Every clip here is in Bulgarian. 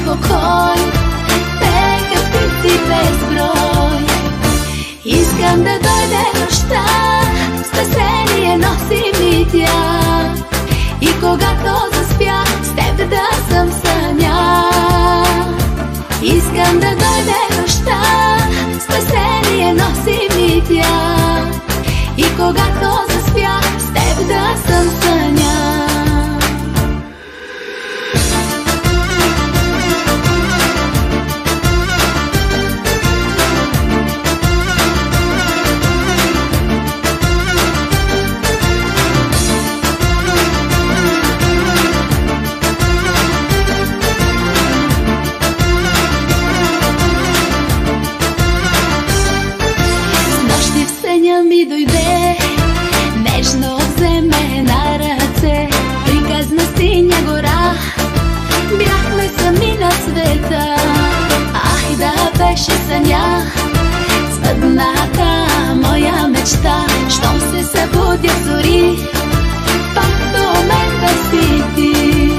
spokoj, neka ptici bezbroj. Искам да дойде нощта, спасение носи ми тя. И когато заспя, с теб да съм съня. Искам да дойде нощта, спасение носи ми тя. И когато заспя, с теб да съм съня. Ми дойде, нежно вземе на ръце, приказна синя гора, бяхме сами на света. Ах, да беше съня, спъдната моя мечта. Щом се събудя зори, пак до мен да си ти.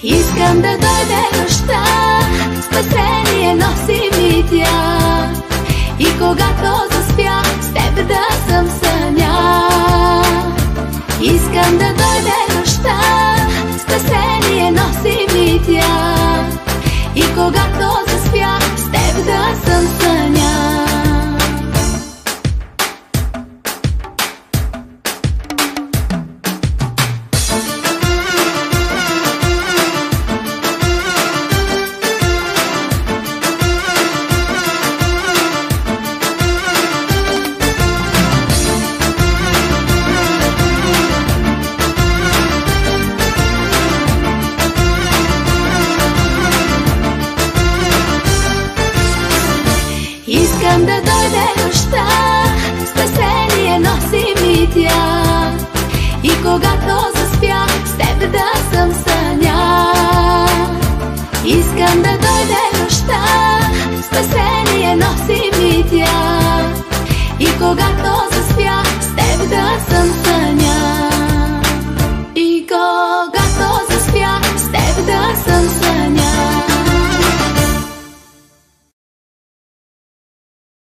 Искам да дойде нощта, спасение носи ми тя. И когато заспя, с теб да съм съня. Искам да дойде нощта, спасение носи ми тя. И когато заспя, с теб да съм съня. Искам да дойде нощта, спасение носи ми тя. И когато заспя, с теб да съм съня. Искам да дойде нощта, спасение носи ми тя. И когато